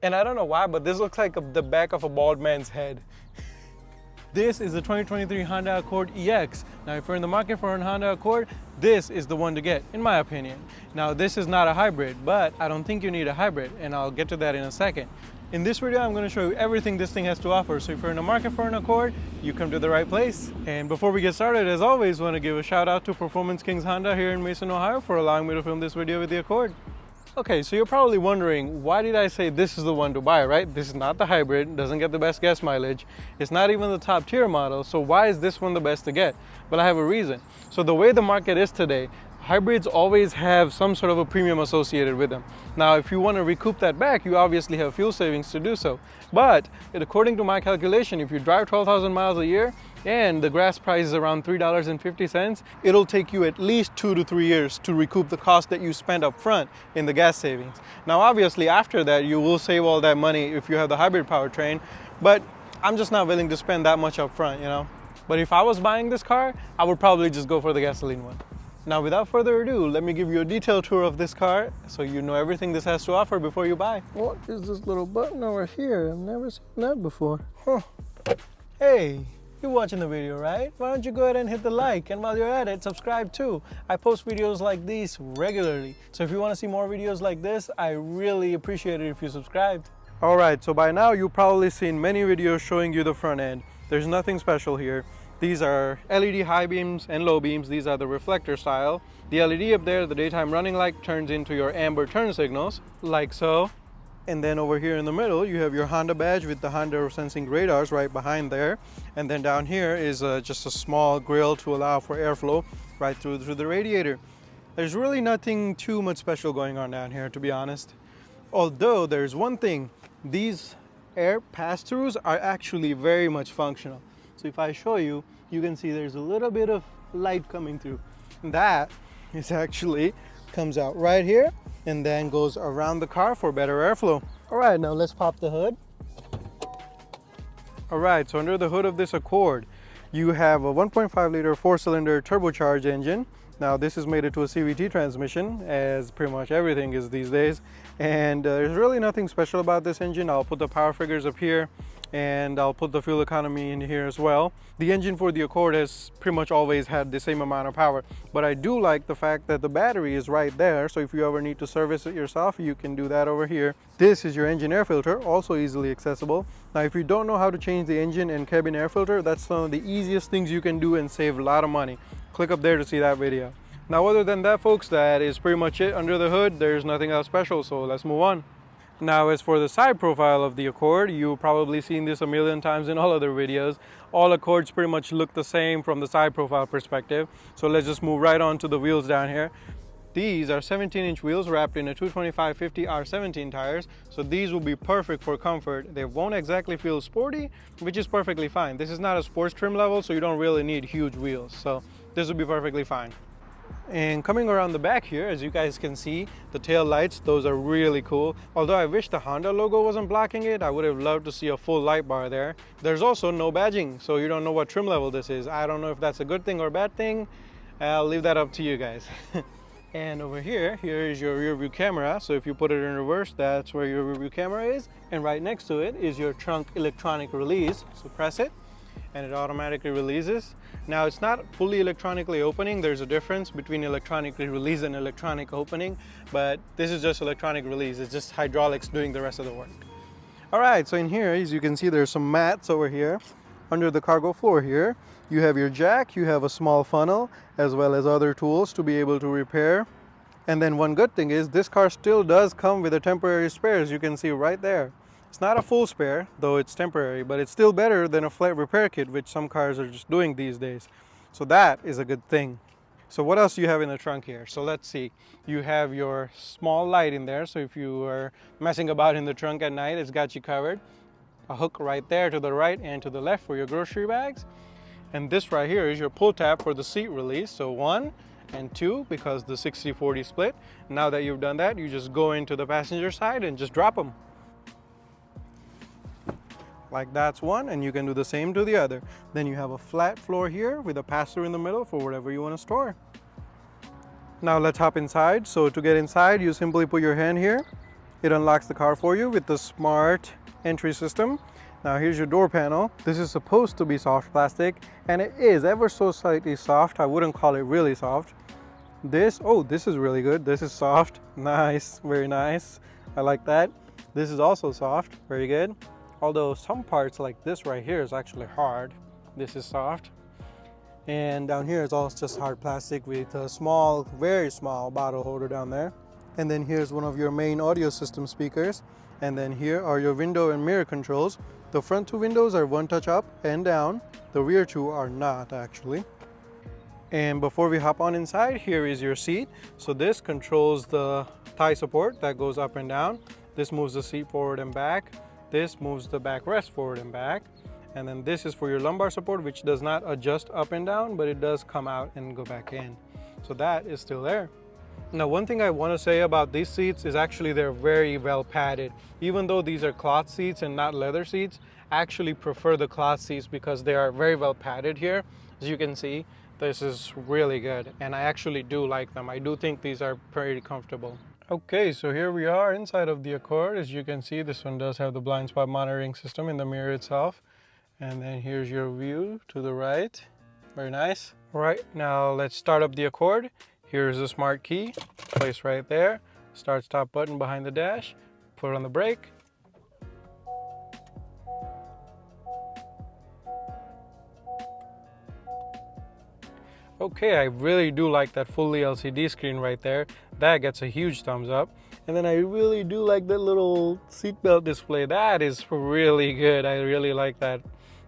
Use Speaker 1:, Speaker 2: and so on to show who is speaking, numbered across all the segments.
Speaker 1: And I don't know why, but this looks like the back of a bald man's head. This is the 2023 Honda Accord EX. Now, if you're in the market for a Honda Accord, this is the one to get, in my opinion. Now, this is not a hybrid, but I don't think you need a hybrid, and I'll get to that in a second. In this video, I'm going to show you everything this thing has to offer. So if you're in the market for an Accord, you come to the right place. And before we get started, as always, I want to give a shout out to Performance Kings Honda here in Mason, Ohio for allowing me to film this video with the Accord. Okay, so you're probably wondering, why did I say this is the one to buy, right? This is not the hybrid, doesn't get the best gas mileage. It's not even the top tier model, so why is this one the best to get? But I have a reason. So the way the market is today, hybrids always have some sort of a premium associated with them. Now, if you want to recoup that back, you obviously have fuel savings to do so. But according to my calculation, if you drive 12,000 miles a year and the gas price is around $3.50, it'll take you at least 2 to 3 years to recoup the cost that you spent up front in the gas savings. Now, obviously, after that, you will save all that money if you have the hybrid powertrain, but I'm just not willing to spend that much up front, you know? But if I was buying this car, I would probably just go for the gasoline one. Now, without further ado, let me give you a detailed tour of this car so you know everything this has to offer before you buy. What is this little button over here? I've never seen that before. Huh. Hey, you're watching the video, right? Why don't you go ahead and hit the like, and while you're at it, subscribe too. I post videos like these regularly. So if you want to see more videos like this, I really appreciate it if you subscribed. All right, so by now you've probably seen many videos showing you the front end. There's nothing special here. These are LED high beams and low beams. These are the reflector style. The LED up there, the daytime running light, turns into your amber turn signals, like so. And then over here in the middle, you have your Honda badge with the Honda sensing radars right behind there. And then down here is just a small grille to allow for airflow right through the radiator. There's really nothing too much special going on down here, to be honest. Although there's one thing, these air pass-throughs are actually very much functional. So if I show you, you can see there's a little bit of light coming through. That is actually comes out right here and then goes around the car for better airflow. All right, now let's pop the hood. All right, so under the hood of this Accord, you have a 1.5 liter 4-cylinder turbocharged engine. Now this is made into a CVT transmission, as pretty much everything is these days. And there's really nothing special about this engine. I'll put the power figures up here, and I'll put the fuel economy in here as well. The engine for the Accord has pretty much always had the same amount of power, but I do like the fact that the battery is right there, so if you ever need to service it yourself, you can do that over here. This is your engine air filter, also easily accessible. Now, if you don't know how to change the engine and cabin air filter, that's one of the easiest things you can do and save a lot of money. Click up there to see that video. Now, other than that, folks, that is pretty much it under the hood. There's nothing else special, so let's move on. Now, as for the side profile of the Accord, you've probably seen this a million times in all other videos. All Accords pretty much look the same from the side profile perspective. So let's just move right on to the wheels down here. These are 17-inch wheels wrapped in a 225/50 R17 tires. So these will be perfect for comfort. They won't exactly feel sporty, which is perfectly fine. This is not a sports trim level, so you don't really need huge wheels. So this will be perfectly fine. And coming around the back here, as you guys can see, the tail lights, those are really cool. Although I wish the Honda logo wasn't blocking it, I would have loved to see a full light bar there. There's also no badging, so you don't know what trim level this is. I don't know if that's a good thing or a bad thing. I'll leave that up to you guys. And over here is your rear view camera. So if you put it in reverse, that's where your rear view camera is. And right next to it is your trunk electronic release. So press it, and it automatically releases. Now, it's not fully electronically opening. There's a difference between electronically release and electronic opening, but this is just electronic release. It's just hydraulics doing the rest of the work. All right, so in here, as you can see, there's some mats over here. Under the cargo floor here, you have your jack, you have a small funnel, as well as other tools to be able to repair. And then one good thing is this car still does come with a temporary spare, as you can see right there. It's not a full spare, though it's temporary, but it's still better than a flat repair kit, which some cars are just doing these days. So that is a good thing. So what else do you have in the trunk here? So let's see. You have your small light in there, so if you are messing about in the trunk at night, it's got you covered. A hook right there to the right and to the left for your grocery bags. And this right here is your pull tab for the seat release. So 1 and 2, because the 60-40 split. Now that you've done that, you just go into the passenger side and just drop them. Like that's one, and you can do the same to the other. Then you have a flat floor here with a pass-through in the middle for whatever you want to store. Now let's hop inside. So to get inside, you simply put your hand here, It unlocks the car for you with the smart entry system. Now here's your door panel. This is supposed to be soft plastic, and it is ever so slightly soft. I wouldn't call it really soft. This is really good. This is soft. Nice, very nice. I like that. This is also soft, very good. Although some parts like this right here is actually hard. This is soft. And down here is all just hard plastic with a small, very small bottle holder down there. And then here's one of your main audio system speakers. And then here are your window and mirror controls. The front two windows are one touch up and down. The rear two are not actually. And before we hop on inside, here is your seat. So this controls the thigh support that goes up and down. This moves the seat forward and back. This moves the backrest forward and back. And then this is for your lumbar support, which does not adjust up and down, but it does come out and go back in. So that is still there. Now, one thing I want to say about these seats is actually they're very well padded. Even though these are cloth seats and not leather seats, I actually prefer the cloth seats because they are very well padded here. As you can see, this is really good, and I actually do like them. I do think these are pretty comfortable. Okay, so here we are inside of the Accord. As you can see, this one does have the blind spot monitoring system in the mirror itself. And then here's your view to the right. Very nice. All right, now let's start up the Accord. Here's the smart key, placed right there. Start stop button behind the dash. Put on the brake. Okay, I really do like that fully LCD screen right there. That gets a huge thumbs up. And then I really do like that little seatbelt display. That is really good. I really like that.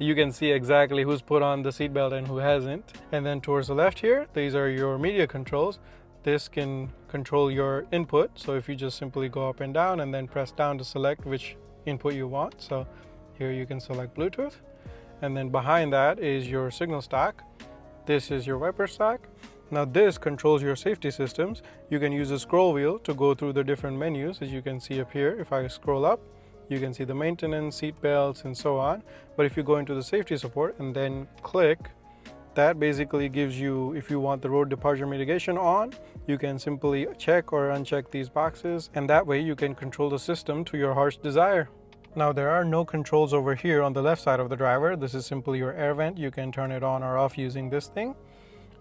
Speaker 1: You can see exactly who's put on the seatbelt and who hasn't. And then towards the left here, these are your media controls. This can control your input. So if you just simply go up and down and then press down to select which input you want. So here you can select Bluetooth. And then behind that is your signal stack. This is your wiper stack. Now this controls your safety systems. You can use a scroll wheel to go through the different menus, as you can see up here. If I scroll up, you can see the maintenance, seat belts, and so on. But if you go into the safety support and then click, that basically gives you, if you want the road departure mitigation on, you can simply check or uncheck these boxes, and that way you can control the system to your heart's desire. Now there are no controls over here on the left side of the driver. This is simply your air vent. You can turn it on or off using this thing.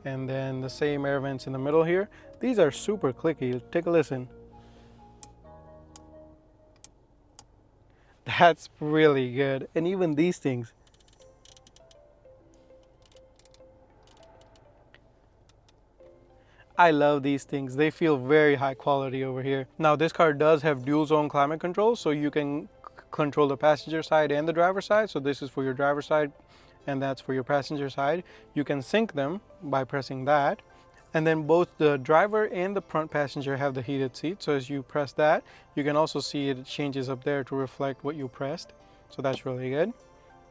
Speaker 1: And then the same air vents in the middle here. These are super clicky. Take a listen. That's really good. And even these things. I love these things. They feel very high quality over here. Now this car does have dual zone climate control, so you can control the passenger side and the driver side. So this is for your driver side and that's for your passenger side. You can sync them by pressing that. And then both the driver and the front passenger have the heated seat. So as you press that, you can also see it changes up there to reflect what you pressed. So that's really good.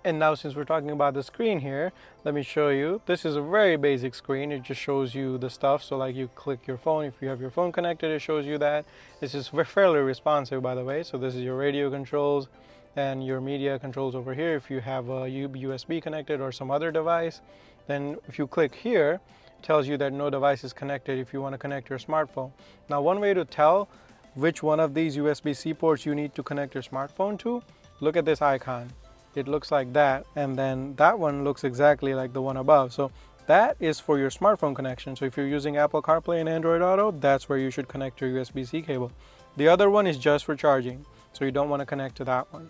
Speaker 1: And now since we're talking about the screen here, let me show you. This is a very basic screen. It just shows you the stuff. So like you click your phone, if you have your phone connected, it shows you that. This is fairly responsive, by the way. So this is your radio controls and your media controls over here. If you have a USB connected or some other device, then if you click here, it tells you that no device is connected if you want to connect your smartphone. Now one way to tell which one of these USB-C ports you need to connect your smartphone to, look at this icon. It looks like that, and then that one looks exactly like the one above. So that is for your smartphone connection. So if you're using Apple CarPlay and Android Auto, that's where you should connect your USB-C cable. The other one is just for charging, so you don't want to connect to that one.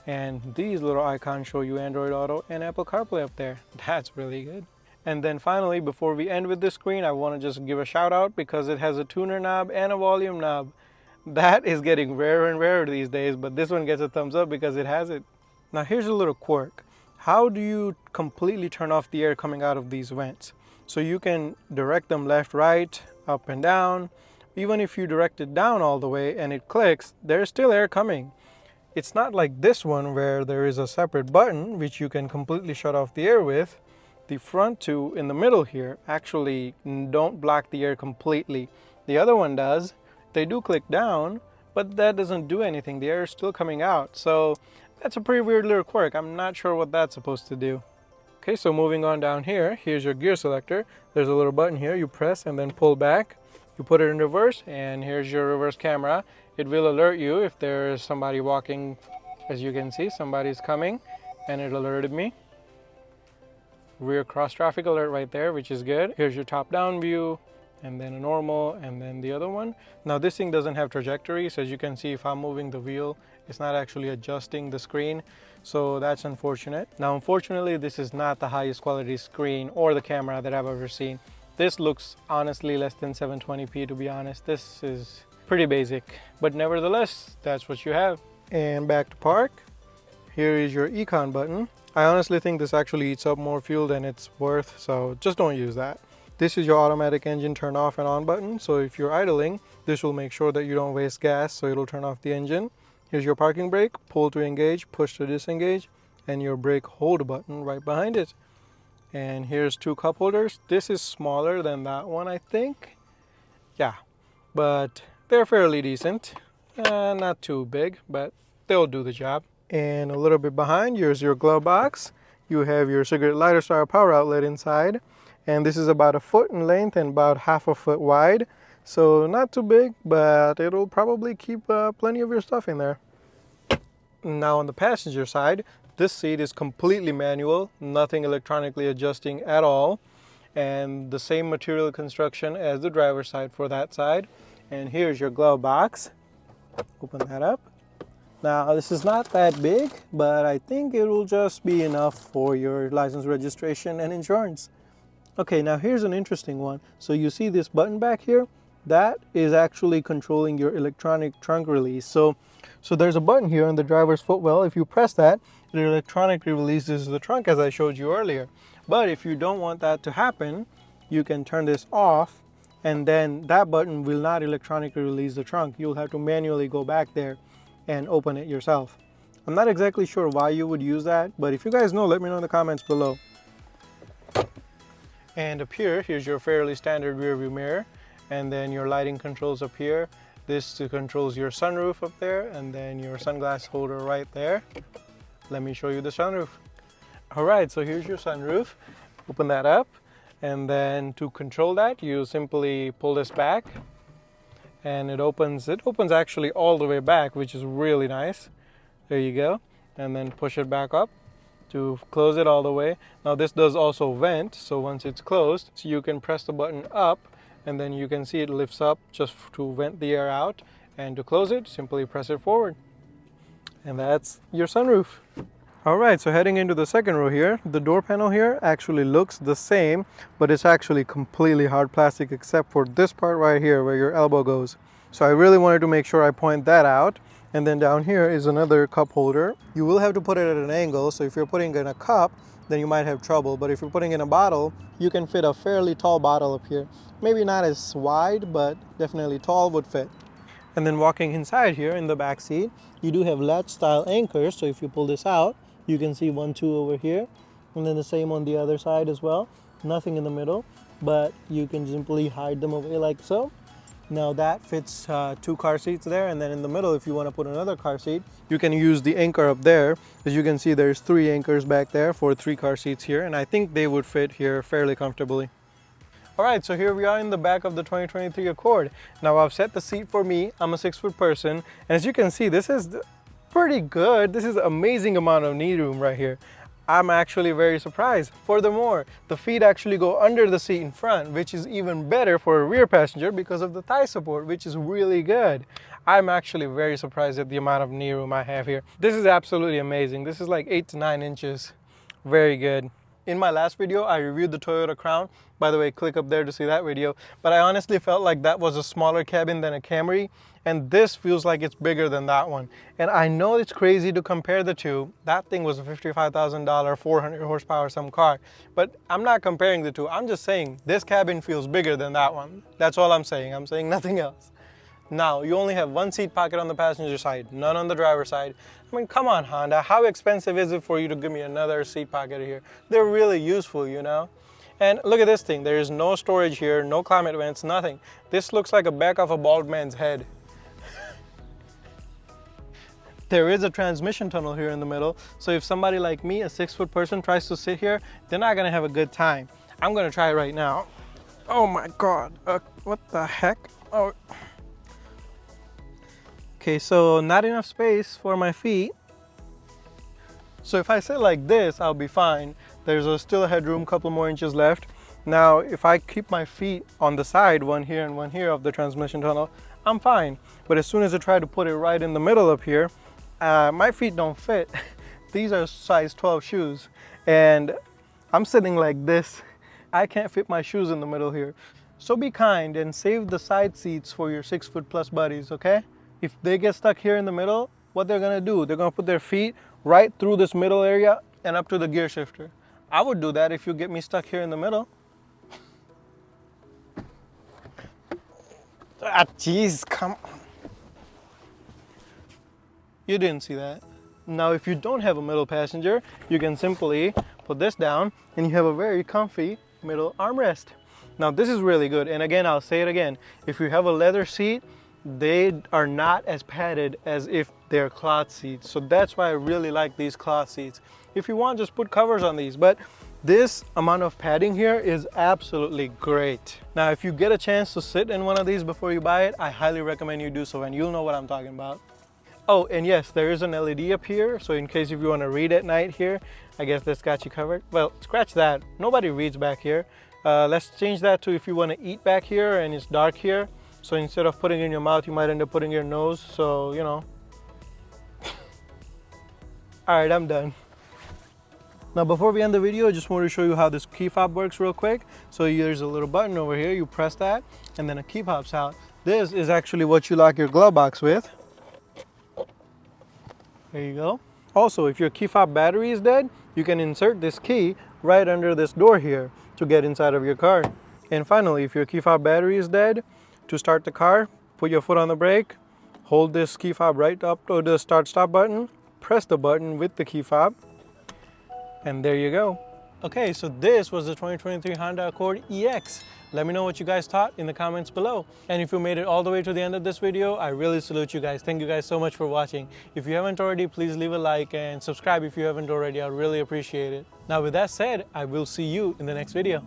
Speaker 1: And these little icons show you Android Auto and Apple CarPlay up there. That's really good. And then finally, before we end with this screen, I want to just give a shout out because it has a tuner knob and a volume knob. That is getting rarer and rarer these days, but this one gets a thumbs up because it has it. Now here's a little quirk. How do you completely turn off the air coming out of these vents? So you can direct them left, right, up and down. Even if you direct it down all the way and it clicks, there's still air coming. It's not like this one where there is a separate button which you can completely shut off the air with. The front two in the middle here actually don't block the air completely. The other one does. They do click down, but that doesn't do anything. The air is still coming out. So that's a pretty weird little quirk. I'm not sure what that's supposed to do. Okay, so moving on down here, here's your gear selector. There's a little button here. You press and then pull back. You put it in reverse, and here's your reverse camera. it will alert you if there's somebody walking. As you can see, somebody's coming, and it alerted me. Rear cross traffic alert right there, which is good. Here's your top down view, and then a normal, and then the other one. Now this thing doesn't have trajectory, so as you can see, if I'm moving the wheel, it's not actually adjusting the screen, so that's unfortunate. Now unfortunately, this is not the highest quality screen or the camera that I've ever seen. This looks honestly less than 720p, to be honest. This is pretty basic, but nevertheless, that's what you have. And back to park. Here is your econ button. I honestly think this actually eats up more fuel than it's worth, so just don't use that. This is your automatic engine turn off and on button, so if you're idling, this will make sure that you don't waste gas, so it'll turn off the engine. Here's your parking brake, pull to engage, push to disengage, and your brake hold button right behind it. And here's two cup holders. This is smaller than that one, I think. Yeah, but they're fairly decent. Not too big, but they'll do the job. And a little bit behind, here's your glove box. You have your cigarette lighter style power outlet inside. And this is about 1 foot in length and about 1/2 foot wide. So not too big, but it'll probably keep plenty of your stuff in there. Now on the passenger side, this seat is completely manual, nothing electronically adjusting at all. And the same material construction as the driver's side for that side. And here's your glove box. Open that up. Now this is not that big, but I think it will just be enough for your license registration and insurance. Okay, now here's an interesting one. So you see this button back here? That is actually controlling your electronic trunk release. So there's a button here on the driver's footwell. If you press that, it electronically releases the trunk as I showed you earlier. But if you don't want that to happen, you can turn this off, and then that button will not electronically release the trunk. You'll have to manually go back there and open it yourself. I'm not exactly sure why you would use that, but if you guys know, let me know in the comments below. And up here, here's your fairly standard rear view mirror, and then your lighting controls up here. This controls your sunroof up there, and then your sunglass holder right there. Let me show you the sunroof. All right, so here's your sunroof. Open that up, and then to control that, you simply pull this back, and it opens actually all the way back, which is really nice. There you go. And then push it back up to close it all the way. Now this does also vent, so once it's closed, so you can press the button up, and then you can see it lifts up just to vent the air out. And to close it, simply press it forward. And that's your sunroof. All right, so heading into the second row here, the door panel here actually looks the same, but it's actually completely hard plastic except for this part right here where your elbow goes. So I really wanted to make sure I point that out. And then down here is another cup holder. You will have to put it at an angle, so if you're putting in a cup, then you might have trouble. But if you're putting in a bottle, you can fit a fairly tall bottle up here. Maybe not as wide, but definitely tall would fit. And then walking inside here in the back seat, you do have latch style anchors. So if you pull this out, you can see 1, 2 over here. And then the same on the other side as well. Nothing in the middle, but you can simply hide them away like so. Now that fits 2 car seats there, and then in the middle, if you want to put another car seat, you can use the anchor up there. As you can see, there's 3 anchors back there for 3 car seats here, and I think they would fit here fairly comfortably. All right, so here we are in the back of the 2023 Accord. Now I've set the seat for me. I'm a 6-foot person, and as you can see, this is pretty good. This is an amazing amount of knee room right here. I'm actually very surprised. Furthermore, the feet actually go under the seat in front, which is even better for a rear passenger because of the thigh support, which is really good. I'm actually very surprised at the amount of knee room I have here. This is absolutely amazing. This is like 8 to 9 inches. Very good. In my last video, I reviewed the Toyota Crown. By the way, click up there to see that video. But I honestly felt like that was a smaller cabin than a Camry, and this feels like it's bigger than that one. And I know it's crazy to compare the two. That thing was a $55,000, 400 horsepower some car. But I'm not comparing the two. I'm just saying this cabin feels bigger than that one. That's all I'm saying. I'm saying nothing else. Now, you only have 1 seat pocket on the passenger side, none on the driver's side. I mean, come on, Honda. How expensive is it for you to give me another seat pocket here? They're really useful, you know? And look at this thing. There is no storage here, no climate vents, nothing. This looks like a back of a bald man's head. There is a transmission tunnel here in the middle, so if somebody like me, a 6-foot person, tries to sit here, they're not gonna have a good time. I'm gonna try it right now. Oh my God, what the heck? Oh. Okay, so not enough space for my feet. So if I sit like this, I'll be fine. There's still a headroom, couple more inches left. Now, if I keep my feet on the side, one here and one here of the transmission tunnel, I'm fine. But as soon as I try to put it right in the middle up here, my feet don't fit. These are size 12 shoes, and I'm sitting like this. I can't fit my shoes in the middle here. So be kind and save the side seats for your 6-foot+ buddies, okay? If they get stuck here in the middle, what they're gonna do, they're gonna put their feet right through this middle area and up to the gear shifter. I would do that if you get me stuck here in the middle. Ah, jeez, come on. You didn't see that. Now, if you don't have a middle passenger, you can simply put this down and you have a very comfy middle armrest. Now, this is really good. And again, I'll say it again. If you have a leather seat, they are not as padded as if they're cloth seats. So that's why I really like these cloth seats. If you want, just put covers on these. But this amount of padding here is absolutely great. Now, if you get a chance to sit in one of these before you buy it, I highly recommend you do so, and you'll know what I'm talking about. Oh, and yes, there is an LED up here, so in case if you want to read at night here, I guess that's got you covered. Well, scratch that. Nobody reads back here. Let's change that to if you want to eat back here and it's dark here. So instead of putting it in your mouth, you might end up putting it in your nose. So, you know. All right, I'm done. Now, before we end the video, I just want to show you how this key fob works real quick. So there's a little button over here. You press that, and then a key pops out. This is actually what you lock your glove box with. There you go. Also, if your key fob battery is dead, you can insert this key right under this door here to get inside of your car. And finally, if your key fob battery is dead, to start the car, put your foot on the brake, hold this key fob right up to the start-stop button, press the button with the key fob, and there you go. Okay, so this was the 2023 Honda Accord EX. Let me know what you guys thought in the comments below. And if you made it all the way to the end of this video, I really salute you guys. Thank you guys so much for watching. If you haven't already, please leave a like and subscribe if you haven't already. I really appreciate it. Now, with that said, I will see you in the next video.